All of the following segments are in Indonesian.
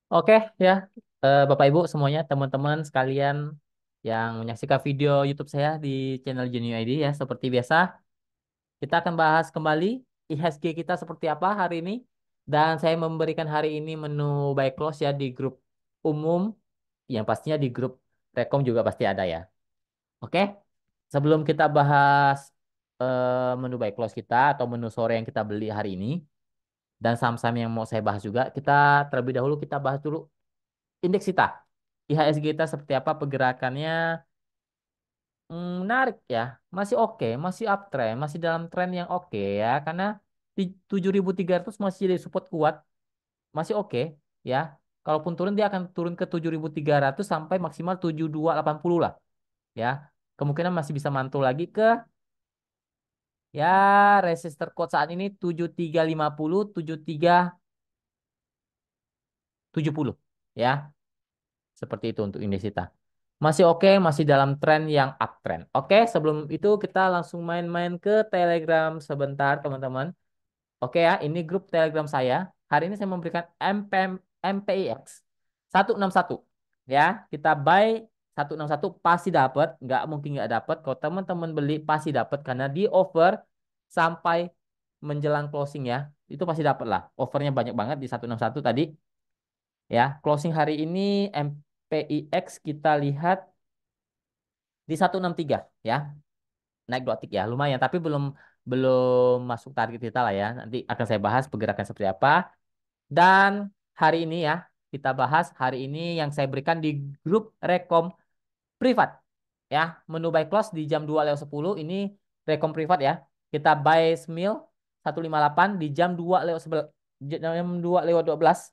Oke ya, Bapak Ibu semuanya, teman-teman sekalian yang menyaksikan video YouTube saya di channel Junior ID ya, seperti biasa kita akan bahas kembali IHSG kita seperti apa hari ini, dan saya memberikan hari ini menu buy close ya di grup umum, yang pastinya di grup Rekom juga pasti ada ya. Oke, sebelum kita bahas menu buy close kita atau menu sore yang kita beli hari ini dan saham-saham yang mau saya bahas juga, kita terlebih dahulu kita bahas dulu indeks kita. IHSG kita seperti apa pergerakannya? Menarik ya, masih oke, masih uptrend, masih dalam tren yang oke ya, karena di 7.300 masih jadi support kuat, masih oke ya. Kalaupun turun dia akan turun ke 7.300 sampai maksimal 7.280 lah ya. Kemungkinan masih bisa mantul lagi ke ya resistor quote saat ini 7350, 7370 ya. Seperti itu untuk indeks kita. Masih oke, masih dalam tren yang uptrend. Oke, sebelum itu kita langsung main-main ke Telegram sebentar, teman-teman. Oke ya, ini grup Telegram saya. Hari ini saya memberikan MPIX 161. Ya, kita buy 161 pasti dapat, nggak mungkin nggak dapat. Kalau teman-teman beli pasti dapat karena di over sampai menjelang closing ya. Itu pasti dapat lah. Overnya banyak banget di 161 tadi. Ya, closing hari ini MPIX kita lihat di 163 ya. Naik 2 tick ya, lumayan tapi belum belum masuk target kita lah ya. Nanti akan saya bahas pergerakan seperti apa. Dan hari ini ya, kita bahas hari ini yang saya berikan di grup Rekom privat ya. Menu buy close di jam 2:10 ini Rekom privat ya. Kita buy smil 158 di jam 2:11, jam 2:12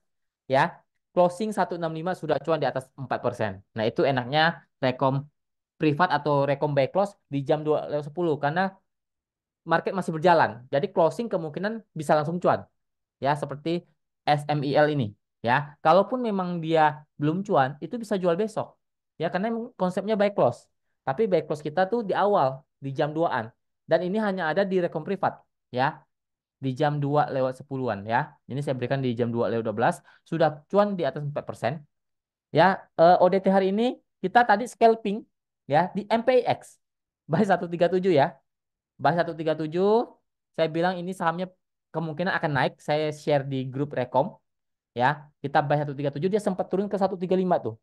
ya. Closing 165 sudah cuan di atas 4%. Nah, itu enaknya Rekom privat atau Rekom buy close di jam 2:10 karena market masih berjalan. Jadi closing kemungkinan bisa langsung cuan ya seperti SMIL ini ya. Kalaupun memang dia belum cuan, itu bisa jual besok. Ya karena emang konsepnya buy close. Tapi buy close kita tuh di awal di jam 2-an. Dan ini hanya ada di Rekom privat ya, di jam 2:10-an ya. Ini saya berikan di jam 2:12 sudah cuan di atas 4%. Ya, ODT hari ini kita tadi scalping ya di MPX buy 137 ya. Buy 137, saya bilang ini sahamnya kemungkinan akan naik. Saya share di grup Rekom ya. Kita buy 137 dia sempat turun ke 135 tuh.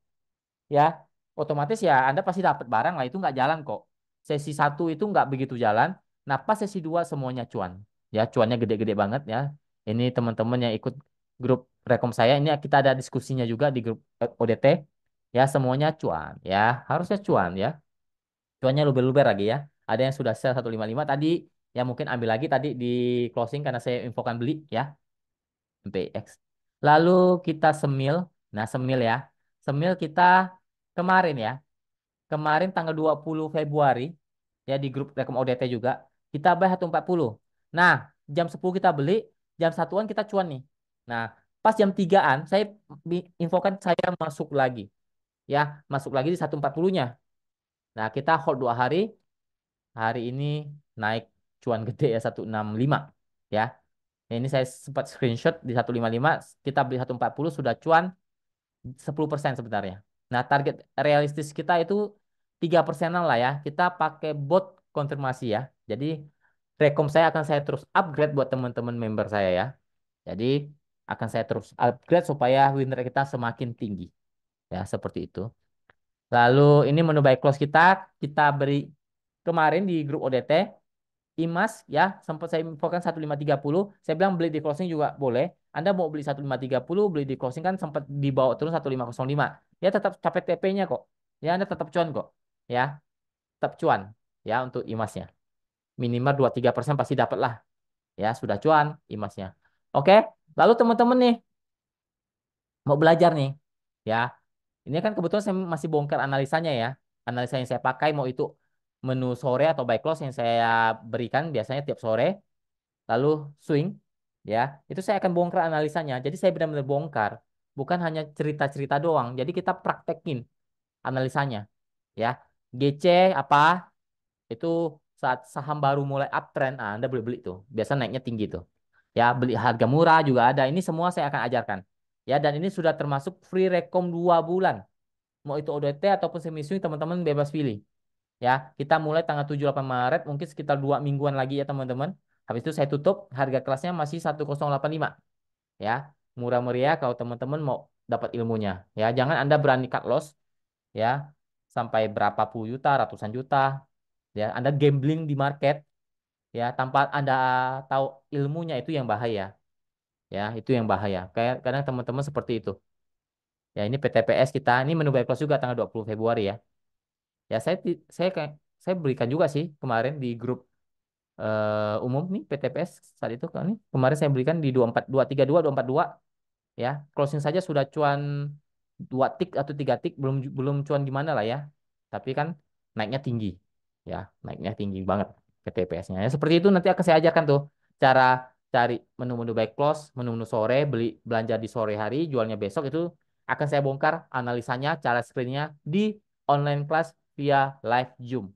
Ya. Otomatis ya Anda pasti dapat barang lah itu nggak jalan kok. Sesi satu itu nggak begitu jalan. Nah, pas sesi 2 semuanya cuan. Ya, cuannya gede-gede banget ya. Ini teman-teman yang ikut grup Rekom saya ini kita ada diskusinya juga di grup ODT. Ya, semuanya cuan ya. Harusnya cuan ya. Cuannya luber-luber lagi ya. Ada yang sudah sell 155 tadi, ya mungkin ambil lagi tadi di closing karena saya infokan beli ya, MPX. Lalu kita semil. Nah, semil ya. Semil kita kemarin ya. Kemarin tanggal 20 Februari ya di grup Rekom ODT juga kita buy 140. Nah, jam 10 kita beli, jam satuan kita cuan nih. Nah, pas jam 3-an saya infokan saya masuk lagi. Ya, masuk lagi di 140-nya. Nah, kita hold 2 hari. Hari ini naik cuan gede ya 165 ya. Nah, ini saya sempat screenshot di 155 kita beli 140 sudah cuan 10% sebenarnya. Nah, target realistis kita itu 3%-an lah ya. Kita pakai bot konfirmasi ya. Jadi rekom saya akan saya terus upgrade buat teman-teman member saya ya. Jadi akan saya terus upgrade supaya win rate kita semakin tinggi ya seperti itu. Lalu ini menu buy close kita beri kemarin di grup ODT. Imas ya sempat saya infokan 1.530. Saya bilang beli di closing juga boleh. Anda mau beli 1.530 beli di closing kan sempat dibawa turun 1.505. Ya tetap capek TP-nya kok. Ya Anda tetap cuan kok. Ya, tetap cuan ya untuk Imasnya. Minimal 2-3% pasti dapat lah. Ya, sudah cuan Imasnya. Oke, lalu teman-teman nih mau belajar nih. Ya, ini kan kebetulan saya masih bongkar analisanya ya. Analisa yang saya pakai mau itu menu sore atau buy close yang saya berikan biasanya tiap sore lalu swing ya itu saya akan bongkar analisanya jadi saya benar-benar bongkar bukan hanya cerita-cerita doang jadi kita praktekin analisanya ya GC apa itu saat saham baru mulai uptrend Anda boleh beli tuh biasa naiknya tinggi tuh ya beli harga murah juga ada ini semua saya akan ajarkan Ya, dan ini sudah termasuk free rekom 2 bulan. Mau itu ODT ataupun semi swing teman-teman bebas pilih. Ya, kita mulai tanggal 7-8 Maret, mungkin sekitar 2 mingguan lagi ya teman-teman. Habis itu saya tutup, harga kelasnya masih 1085. Ya, murah meriah kalau teman-teman mau dapat ilmunya. Ya, jangan Anda berani cut loss ya sampai berapa puluh juta, ratusan juta. Ya, Anda gambling di market ya tanpa Anda tahu ilmunya, itu yang bahaya. Ya, itu yang bahaya. Kayak kadang teman-teman seperti itu. Ya, ini PTPS kita, ini menu buy close juga tanggal 20 Februari ya. Ya, saya kayak saya berikan juga sih kemarin di grup umum nih PTPS saat itu kan nih. Kemarin saya berikan di 24 232 242 ya. Closing saja sudah cuan 2 tik atau 3 tik, belum belum cuan gimana lah ya. Tapi kan naiknya tinggi. Ya, naiknya tinggi banget PTPS-nya. Ya, seperti itu nanti akan saya ajarkan tuh cara cari menu-menu buy close, menu-menu sore, beli belanja di sore hari, jualnya besok, itu akan saya bongkar analisanya, cara screennya di online class via live Zoom.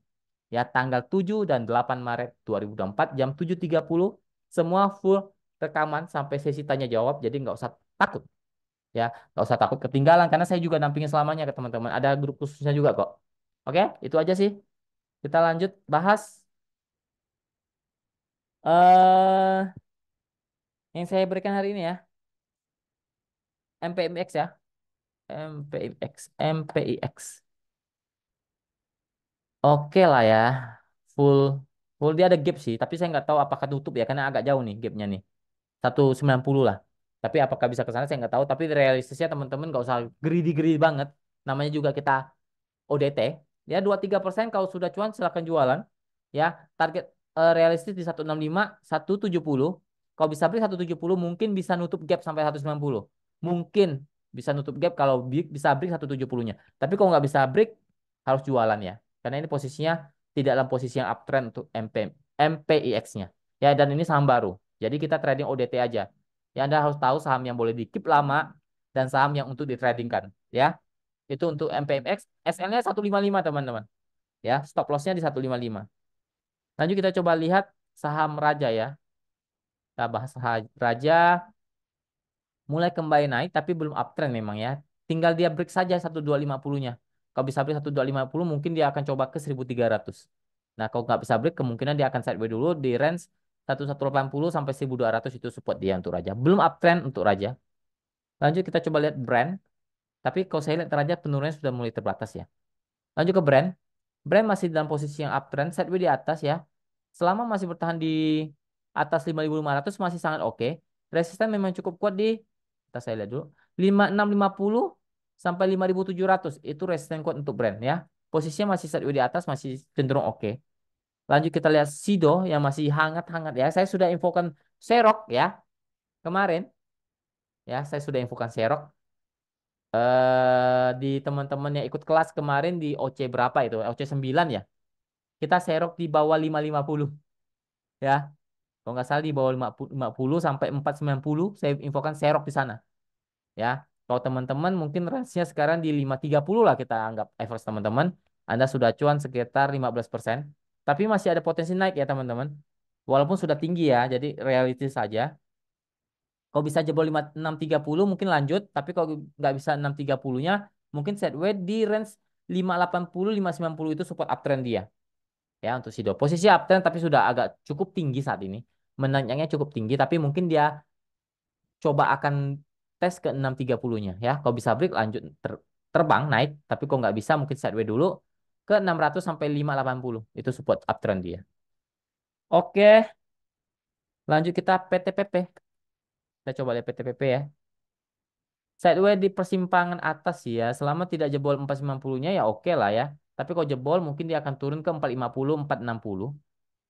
Ya, tanggal 7 dan 8 Maret 2024 jam 7.30, semua full rekaman sampai sesi tanya jawab, jadi nggak usah takut ya, nggak usah takut ketinggalan karena saya juga dampingin selamanya ke teman-teman, ada grup khususnya juga kok. Oke, itu aja sih, kita lanjut bahas eh yang saya berikan hari ini ya, MPMX ya, MPIX, MPIX. Oke lah ya, full full dia ada gap sih, tapi saya nggak tahu apakah tutup ya karena agak jauh nih gapnya nih, 190 lah. Tapi apakah bisa ke sana saya nggak tahu. Tapi realistisnya teman-teman nggak usah greedy-greedy banget. Namanya juga kita ODT. Ya 2-3% kalau sudah cuan silakan jualan. Ya, target realistis di 165, 170. Kalau bisa break 170 mungkin bisa nutup gap sampai 190. Mungkin bisa nutup gap kalau bisa break 170-nya. Tapi kalau nggak bisa break harus jualan ya. Karena ini posisinya tidak dalam posisi yang uptrend untuk MPIX-nya. Ya, dan ini saham baru. Jadi kita trading ODT aja. Ya, Anda harus tahu saham yang boleh di keep lama dan saham yang untuk ditradingkan. Ya, itu untuk MPMX. SL-nya 155 teman-teman. Ya, stop loss-nya di 155. Lanjut kita coba lihat saham Raja ya. Kita bahas Raja, mulai kembali naik tapi belum uptrend memang ya. Tinggal dia break saja 12550-nya. Kalau bisa break 12550 mungkin dia akan coba ke 1300. Nah, kalau nggak bisa break kemungkinan dia akan sideways dulu di range 1180 sampai 1200, itu support dia untuk Raja. Belum uptrend untuk Raja. Lanjut kita coba lihat brand. Tapi kalau saya lihat Raja penurunannya sudah mulai terbatas ya. Lanjut ke brand. Brand masih dalam posisi yang uptrend, sideways di atas ya. Selama masih bertahan di atas 5.500 masih sangat oke. Resisten memang cukup kuat di, kita saya lihat dulu, 5650 sampai 5.700. Itu resisten kuat untuk brand ya. Posisinya masih sideways di atas, masih cenderung oke. Lanjut kita lihat Sido yang masih hangat-hangat ya. Saya sudah infokan Serok ya kemarin. Ya, saya sudah infokan Serok di teman-teman yang ikut kelas kemarin di OC berapa itu? OC 9 ya. Kita serok di bawah 550 ya. Kalau nggak salah di bawah 50 sampai 490 saya infokan serok di sana ya. Kalau teman-teman mungkin range-nya sekarang di 530 lah, kita anggap average teman-teman. Anda sudah cuan sekitar 15%. Tapi masih ada potensi naik ya teman-teman. Walaupun sudah tinggi ya, jadi realistis saja. Kalau bisa jebol 630 mungkin lanjut, tapi kalau nggak bisa 630-nya mungkin sideways di range 580 590, itu support uptrend dia. Ya untuk Sido. Posisi uptrend tapi sudah agak cukup tinggi saat ini. Menanjaknya cukup tinggi tapi mungkin dia coba akan tes ke 630-nya ya. Kalau bisa break lanjut terbang naik, tapi kalau nggak bisa mungkin sideways dulu ke 600 sampai 580. Itu support uptrend dia. Oke, lanjut kita PTPP. Kita coba lihat PTPP ya. Sideways di persimpangan atas sih ya. Selama tidak jebol 490-nya ya oke lah ya. Tapi kalau jebol mungkin dia akan turun ke 450, 460.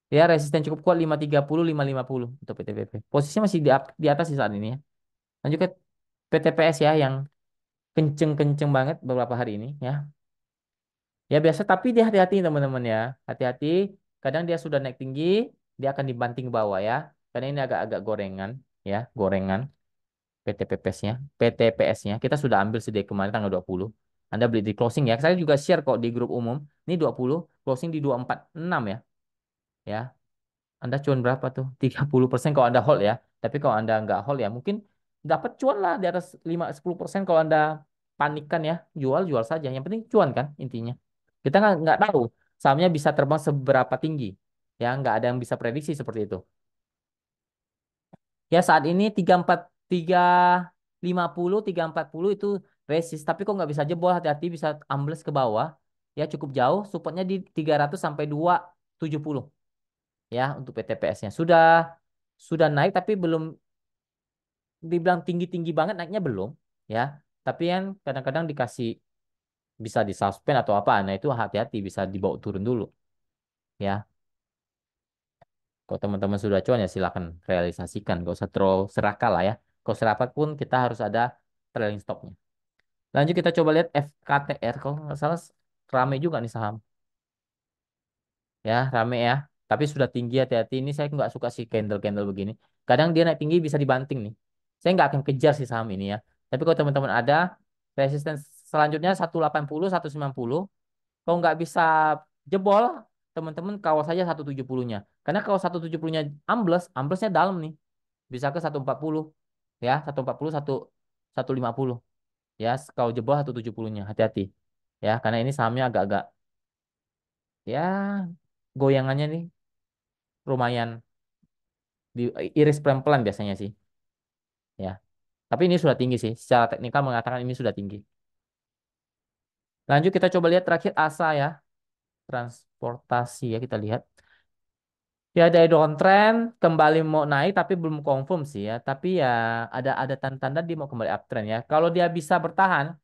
Ya, resisten cukup kuat 530, 550 untuk PTPP. Posisinya masih di atas sih saat ini ya. Lanjut ke PTPS ya yang kenceng-kenceng banget beberapa hari ini ya. Ya biasa tapi dia hati-hati teman-teman ya. Hati-hati, kadang dia sudah naik tinggi, dia akan dibanting ke bawah ya. Karena ini agak-agak gorengan ya, gorengan PTPS-nya, PTPS-nya. Kita sudah ambil sedih kemarin tanggal 20. Anda beli di closing ya. Saya juga share kok di grup umum. Ini 20, closing di 246 ya. Ya, Anda cuan berapa tuh? 30% kalau Anda hold ya. Tapi kalau Anda nggak hold ya mungkin dapat cuan lah di atas 5-10%. Kalau Anda panikkan ya, jual saja. Yang penting cuan kan intinya. Kita nggak tahu sahamnya bisa terbang seberapa tinggi. Ya, nggak ada yang bisa prediksi seperti itu. Ya saat ini 350 itu resist, tapi kok nggak bisa jebol, hati-hati bisa ambles ke bawah. Ya cukup jauh, supportnya di 300 sampai 270 ya untuk PTPS-nya. Sudah naik tapi belum dibilang tinggi-tinggi banget, naiknya belum ya. Tapi kan kadang-kadang dikasih bisa disuspend atau apa. Nah, itu hati-hati bisa dibawa turun dulu ya. Kalau teman-teman sudah cuan ya silakan realisasikan. Gak usah terlalu serakah lah ya. Kalau serakah pun kita harus ada trailing stopnya. Lanjut kita coba lihat FKTR. Kalau nggak salah rame juga nih saham. Ya, rame ya. Tapi sudah tinggi, hati-hati. Ini saya nggak suka sih candle-candle begini. Kadang dia naik tinggi bisa dibanting nih. Saya nggak akan kejar sih saham ini ya. Tapi kalau teman-teman ada resisten selanjutnya 180, 190. Kalau nggak bisa jebol, teman-teman kawal saja 170-nya. Karena kalau 170-nya amblesnya dalam nih. Bisa ke 140 ya, 140, 150 ya. Kalau jebol 170-nya, hati-hati. Ya, karena ini sahamnya agak-agak ya goyangannya nih lumayan iris pelan-pelan biasanya sih, ya. Tapi ini sudah tinggi sih. Secara teknikal mengatakan ini sudah tinggi. Lanjut kita coba lihat terakhir ASA ya, transportasi ya kita lihat. Ya dari downtrend kembali mau naik tapi belum confirm sih ya. Tapi ya ada tanda-tanda dia mau kembali uptrend ya. Kalau dia bisa bertahan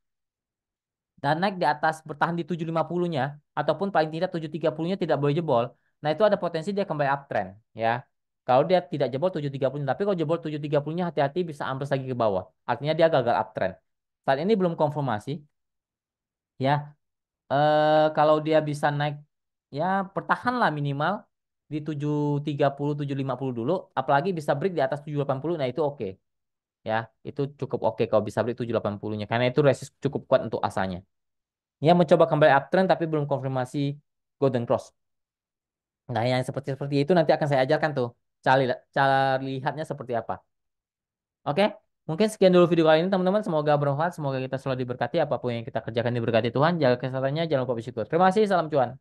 dan naik di atas bertahan di 750-nya ataupun paling tidak 730-nya tidak boleh jebol. Nah, itu ada potensi dia kembali uptrend ya. Kalau dia tidak jebol 730, tapi kalau jebol 730-nya hati-hati bisa ambles lagi ke bawah. Artinya dia gagal uptrend. Saat ini belum konfirmasi ya. Kalau dia bisa naik ya bertahan lah minimal di 730 750 dulu, apalagi bisa break di atas 780, nah itu oke. Ya, itu cukup oke kalau bisa break 780-nya karena itu resist cukup kuat untuk asanya. Ya mencoba kembali uptrend tapi belum konfirmasi Golden Cross. Nah, yang seperti seperti itu nanti akan saya ajarkan tuh. Cara lihatnya seperti apa. Oke? Mungkin sekian dulu video kali ini teman-teman. Semoga bermanfaat. Semoga kita selalu diberkati. Apapun yang kita kerjakan diberkati Tuhan. Jaga kesehatannya. Jangan lupa bersyukur. Terima kasih. Salam cuan.